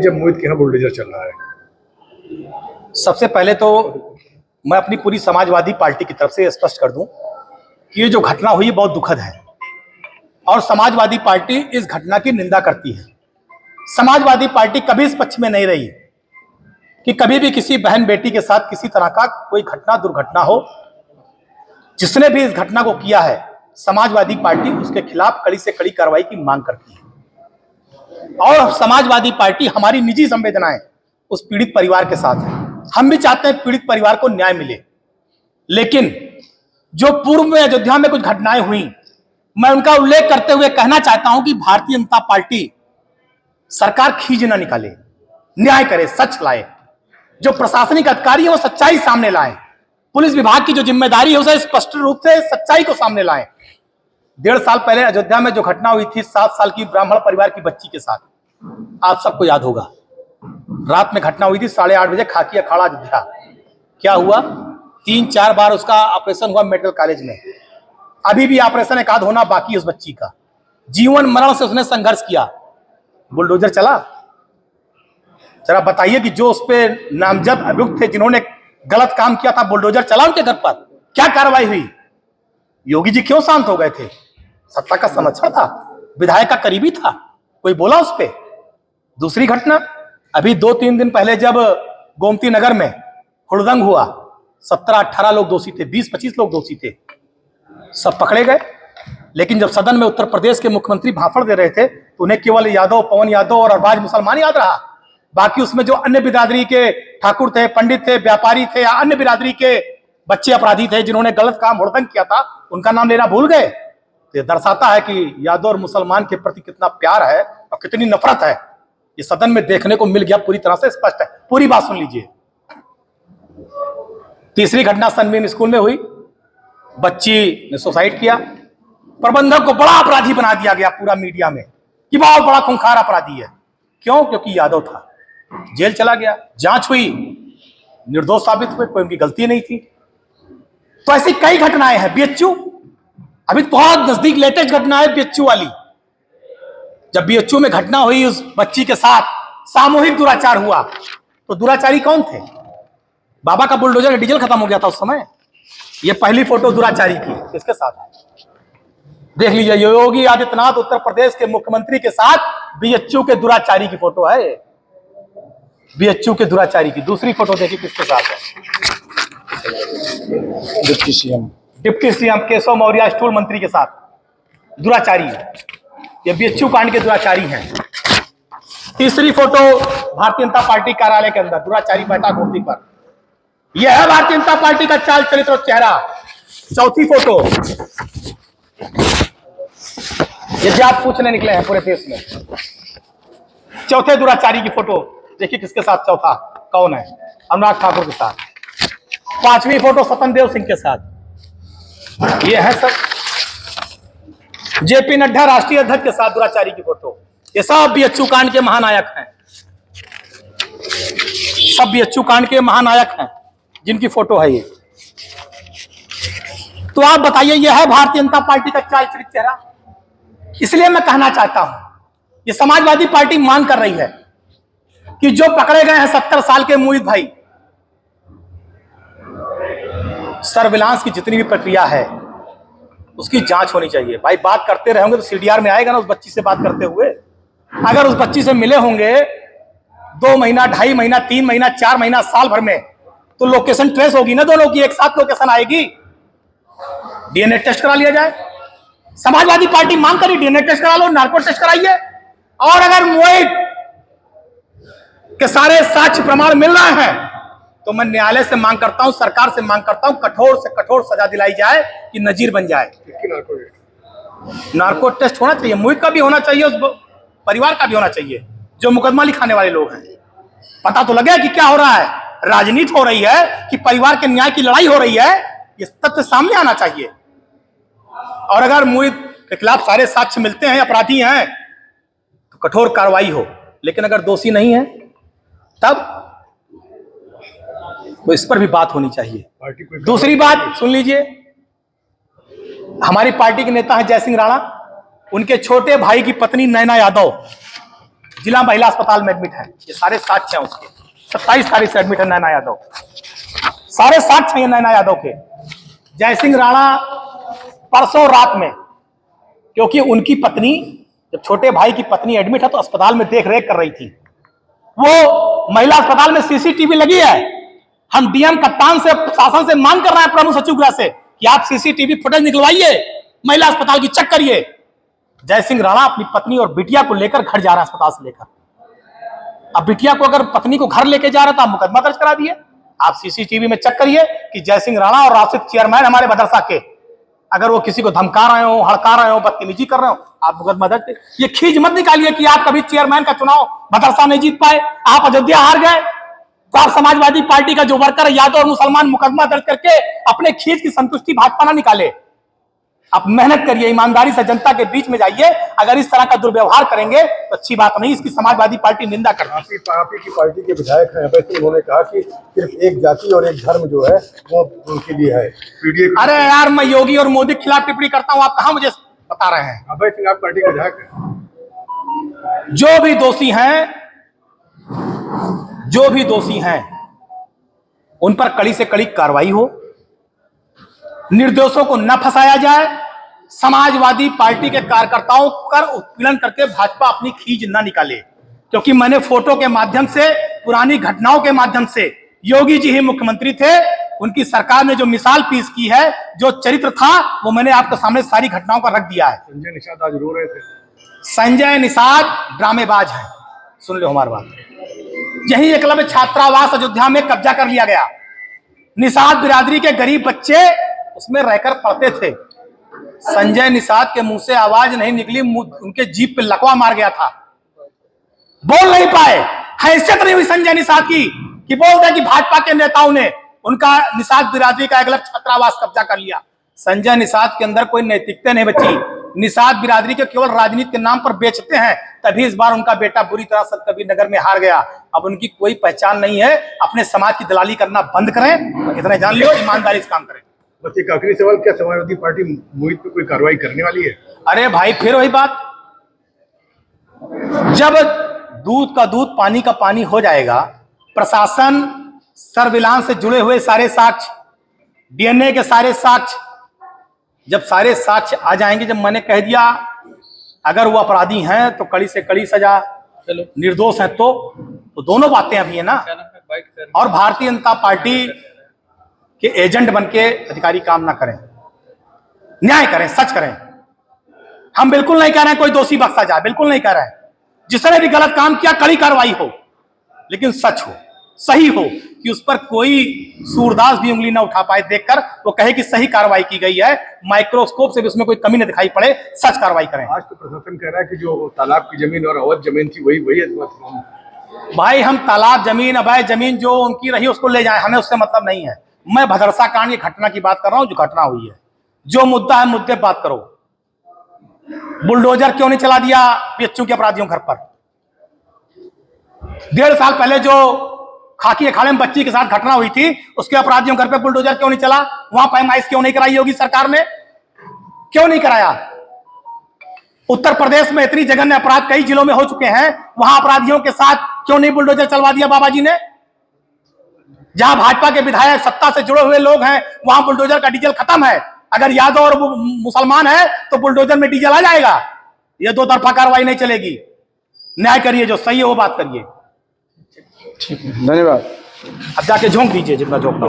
जब मोहित के यहाँ बुलडोजर चल रहा है, सबसे पहले तो मैं अपनी पूरी समाजवादी पार्टी की तरफ से स्पष्ट कर दूं कि ये जो घटना हुई बहुत दुखद है और समाजवादी पार्टी इस घटना की निंदा करती है। समाजवादी पार्टी कभी इस पक्ष में नहीं रही कि कभी भी किसी बहन बेटी के साथ किसी तरह का कोई घटना दुर्घटना हो। जिसने भी इस घटना को किया है, समाजवादी पार्टी उसके खिलाफ कड़ी से कड़ी कार्रवाई की मांग करती है और समाजवादी पार्टी हमारी निजी संवेदनाएं उस पीड़ित परिवार के साथ है। हम भी चाहते हैं पीड़ित परिवार को न्याय मिले, लेकिन जो पूर्व में अयोध्या में कुछ घटनाएं हुई, मैं उनका उल्लेख करते हुए कहना चाहता हूं कि भारतीय जनता पार्टी सरकार खींच न निकाले, न्याय करे, सच लाए। जो प्रशासनिक अधिकारी है वो सच्चाई सामने लाए। पुलिस विभाग की जो जिम्मेदारी है उसे स्पष्ट रूप से सच्चाई को सामने लाए। 1.5 साल पहले अयोध्या में जो घटना हुई थी 7 साल की ब्राह्मण परिवार की बच्ची के साथ, आप सबको याद होगा। रात में घटना हुई थी 8:30 बजे, खाकी अखाड़ा अयोध्या। क्या हुआ? 3-4 बार उसका ऑपरेशन हुआ मेडिकल कॉलेज में। अभी भी ऑपरेशन एक आध होना बाकी है उस बच्ची का। जीवन मरण से उसने संघर्ष किया। बुलडोजर चला। जरा बताइए कि जो उस पर नामजद अभियुक्त थे, जिन्होंने गलत काम किया था, बुलडोजर चला उनके घर पर, क्या कार्रवाई हुई? योगी जी क्यों शांत हो गए थे? सत्ता का संरक्षण था, विधायक का करीबी था, कोई बोला उस पर? दूसरी घटना अभी 2-3 दिन पहले जब गोमती नगर में हुड़दंग हुआ, 17-18 लोग दोषी थे, 20-25 लोग दोषी थे, सब पकड़े गए। लेकिन जब सदन में उत्तर प्रदेश के मुख्यमंत्री भाषण दे रहे थे तो उन्हें केवल यादव, पवन यादव और अरबाज मुसलमान याद रहा। बाकी उसमें जो अन्य बिरादरी के ठाकुर थे, पंडित थे, व्यापारी थे या अन्य बिरादरी के बच्चे अपराधी थे जिन्होंने गलत काम हुड़दंग किया था, उनका नाम लेना भूल गए। ये दर्शाता है कि यादव और मुसलमान के प्रति कितना प्यार है और कितनी नफरत है। ये सदन में देखने को मिल गया, पूरी तरह से स्पष्ट है। पूरी बात सुन लीजिए। तीसरी घटना सनबीन स्कूल में हुई, बच्ची ने सुसाइड किया। प्रबंधक को बड़ा अपराधी बना दिया गया पूरा मीडिया में कि बहुत बड़ा खूंखार अपराधी है। क्यों? क्योंकि यादव था। जेल चला गया, जांच हुई, निर्दोष साबित हुए, कोई उनकी गलती नहीं थी। तो ऐसी कई घटनाएं हैं। बीएचयू अभी बहुत नजदीक लेटेस्ट घटना है बीएचयू वाली। जब बीएचयू में घटना हुई, उस बच्ची के साथ सामूहिक दुराचार हुआ, तो दुराचारी कौन थे? बाबा का बुलडोजर का डीजल खत्म हो गया था उस समय। ये पहली फोटो दुराचारी की किसके साथ है? देख लीजिए, योगी आदित्यनाथ उत्तर प्रदेश के मुख्यमंत्री के साथ बीएचयू के दुराचारी की फोटो है। बीएचयू के दुराचारी की दूसरी फोटो देखिए किसके साथ है? Deputy CM Keshav Maurya stool मंत्री के साथ दुराचारी। ये बीएचयू कांड के दुराचारी हैं। तीसरी फोटो भारतीय जनता पार्टी कार्यालय के अंदर दुराचारी बैठा कुर्सी पर। यह है भारतीय जनता पार्टी का चाल चरित्र और चेहरा। चौथी फोटो, ये जात पूछने निकले हैं पूरे देश में। चौथे दुराचारी की फोटो देखिए किसके साथ? चौथा कौन है? अनुराग ठाकुर के साथ। 5वीं फोटो स्वतंत्र सिंह के साथ। ये है सब जेपी नड्डा राष्ट्रीय अध्यक्ष के साथ दुराचारी की फोटो। ये सब बीएचयू कांड के महानायक हैं। सब बीएचयू कांड के महानायक हैं जिनकी फोटो है ये। तो आप बताइए, यह है भारतीय जनता पार्टी का चाल चरित्र चेहरा? इसलिए मैं कहना चाहता हूं, ये समाजवादी पार्टी मांग कर रही है कि जो पकड़े गए हैं 70 साल के मोहित भाई, सर्विलांस की जितनी भी प्रक्रिया है उसकी जांच होनी चाहिए। भाई बात करते रहेंगे तो सीडीआर में आएगा ना, उस बच्ची से बात करते हुए। अगर उस बच्ची से मिले होंगे 2 महीना, 2.5 महीना, 3 महीना, 4 महीना, साल भर में, तो लोकेशन ट्रेस होगी ना, दोनों की एक साथ लोकेशन आएगी। डीएनए टेस्ट करा लिया जाए। समाजवादी पार्टी मांग करी डीएनए टेस्ट करा लो, नार्को टेस्ट कराइए। और अगर मोहित के सारे साक्ष्य प्रमाण मिल रहे हैं तो मैं न्यायालय से मांग करता हूं, सरकार से मांग करता हूं, कठोर से कठोर सजा दिलाई जाए कि नजीर बन जाए। नार्को टेस्ट होना चाहिए, मोहित का भी होना चाहिए, उस परिवार का भी होना चाहिए जो मुकदमा लिखाने वाले लोग हैं। पता तो लगे कि क्या हो रहा है। राजनीति हो रही है कि परिवार के न्याय की लड़ाई हो रही है, ये तथ्य सामने आना चाहिए। और अगर मोहित के खिलाफ सारे साक्ष्य मिलते हैं, अपराधी हैं, तो कठोर कार्रवाई हो। लेकिन अगर दोषी नहीं है तब तो इस पर भी बात होनी चाहिए। दूसरी बात सुन लीजिए, हमारी पार्टी के नेता हैं जय सिंह राणा, उनके छोटे भाई की पत्नी नैना यादव जिला महिला अस्पताल में एडमिट है। ये सारे साक्ष्य हैं उसके। 27 तारीख से एडमिट है नैना यादव। सारे साक्ष्य हैं नैना यादव के। जयसिंह राणा परसों रात में, क्योंकि उनकी पत्नी, जब छोटे भाई की पत्नी एडमिट है तो अस्पताल में देख रेख कर रही थी। वो महिला अस्पताल में सीसीटीवी लगी है। हम डीएम कप्तान से, शासन से मांग कर रहे हैं, प्रमुख सचिव गृह से, कि आप सीसीटीवी फुटेज निकलवाइए, महिला अस्पताल की चेक करिए। जयसिंह राणा अपनी पत्नी और बिटिया को लेकर घर जा रहा है अस्पताल से लेकर। अब बिटिया को अगर पत्नी को घर लेके जा रहा था, आप मुकदमा दर्ज करा दिए। आप सीसीटीवी में चेक करिए कि जयसिंह राणा और राशिद चेयरमैन हमारे मदरसा के, अगर वो किसी को धमका रहे हो, हड़का रहे हो, बदतमीजी कर रहे हो, आप मुकदमा दर्ज। ये खींच मत निकालिए कि आप कभी चेयरमैन का चुनाव मदरसा नहीं जीत पाए, आप अयोध्या हार गए, तो आप समाजवादी पार्टी का जो वर्कर यादव और मुसलमान मुकदमा दर्ज करके अपने खींच की संतुष्टि भाजपा ना निकाले। आप मेहनत करिए, ईमानदारी से जनता के बीच में जाइए। अगर इस तरह का दुर्व्यवहार करेंगे तो अच्छी बात नहीं, इसकी समाजवादी पार्टी निंदा करती है। आपकी की पार्टी के विधायक हैं, वैसे उन्होंने कहा कि सिर्फ एक जाति और एक धर्म जो है वो उनके लिए है। अरे यार, मैं योगी और मोदी के खिलाफ टिप्पणी करता हूं, आप कहां मुझे बता रहे हैं? अभय सिंह आप पार्टी के विधायक हैं। जो भी दोषी हैं उन पर कड़ी से कड़ी कार्रवाई हो, निर्दोषों को न फंसाया जाए। समाजवादी पार्टी के कार्यकर्ताओं पर उत्पीड़न करके भाजपा अपनी खींच न निकाले, क्योंकि मैंने फोटो के माध्यम से, पुरानी घटनाओं के माध्यम से, योगी जी ही मुख्यमंत्री थे, उनकी सरकार ने जो मिसाल पेश की है, जो चरित्र था, वो मैंने आपके सामने सारी घटनाओं का रख दिया है। संजय निषाद आज रो रहे थे। संजय निषाद ड्रामेबाज है। सुन लो हमारी बात। यही एकलव्य छात्रावास अयोध्या में कब्जा कर लिया गया। निषाद बिरादरी के गरीब बच्चे उसमें रहकर पढ़ते थे। संजय निषाद के मुंह से आवाज नहीं निकली, उनके जीभ पे लकवा मार गया था, बोल नहीं पाए। हैसियत नहीं हुई संजय निषाद की कि बोल दे कि भाजपा के नेताओं ने उनका, निषाद बिरादरी का एकलव्य छात्रावास कब्जा कर लिया। संजय निषाद के अंदर कोई नैतिकता नहीं बची। निषाद बिरादरी के केवल राजनीति के नाम पर बेचते हैं, तभी इस बार उनका बेटा बुरी तरह से कबीर नगर में हार गया। अब उनकी कोई पहचान नहीं है। अपने समाज की दलाली करना बंद करें, इतना जान लो, ईमानदारी से काम करें। बस एक आखिरी सवाल, क्या समाजवादी पार्टी मोहित पे कोई कार्रवाई करने वाली है? अरे भाई, फिर वही बात, जब दूध का दूध पानी का पानी हो जाएगा, प्रशासन, सर्विलांस से जुड़े हुए सारे साक्ष्य, डीएनए के सारे साक्ष्य, जब सारे साक्ष्य आ जाएंगे, जब मैंने कह दिया अगर वो अपराधी हैं तो कड़ी से कड़ी सजा, निर्दोष हैं तो दोनों बातें अभी है ना। और भारतीय जनता पार्टी के एजेंट बनके अधिकारी काम ना करें, न्याय करें, सच करें। हम बिल्कुल नहीं कह रहे हैं कोई दोषी बख्शा जाए, बिल्कुल नहीं कह रहे हैं। जिसने भी गलत काम किया कड़ी कार्रवाई हो, लेकिन सच हो, सही हो, कि उस पर कोई सूरदास भी उंगली ना उठा पाए देखकर वो कहे कि सही कार्रवाई की गई है, माइक्रोस्कोप से भी उसमें कोई कमी न दिखाई पड़े, सच कार्रवाई करें। आज तो प्रशासन कह रहा है कि जो तालाब की जमीन और अवैध जमीन थी वही भाई, हम तालाब जमीन, अवैध जमीन जो उनकी रही उसको ले जाए, हमें उससे मतलब नहीं है। मैं भदरसा कांड की घटना की बात कर रहा हूं, जो घटना हुई है। जो मुद्दा है मुद्दे बात करो। बुलडोजर क्यों नहीं चला दिया बीएचयू के अपराधियों घर पर? 1.5 साल पहले जो खाकी अखाड़े में बच्ची के साथ घटना हुई थी, उसके अपराधियों घर पे बुलडोजर क्यों नहीं चला? वहां पैमाइश क्यों नहीं कराई होगी सरकार ने? क्यों नहीं कराया? उत्तर प्रदेश में इतनी जघन्य अपराध कई जिलों में हो चुके हैं, वहां अपराधियों के साथ क्यों नहीं बुलडोजर चलवा दिया बाबा जी ने? जहां भाजपा के विधायक सत्ता से जुड़े हुए लोग हैं, वहां बुलडोजर का डीजल खत्म है। अगर यादव और मुसलमान है तो बुलडोजर में डीजल आ जाएगा। यह दो तरफा कार्रवाई नहीं चलेगी। न्याय करिए, जो सही है वो बात करिए। ठीक है, धन्यवाद। अब जाके झोंक दीजिए जितना झोंकना।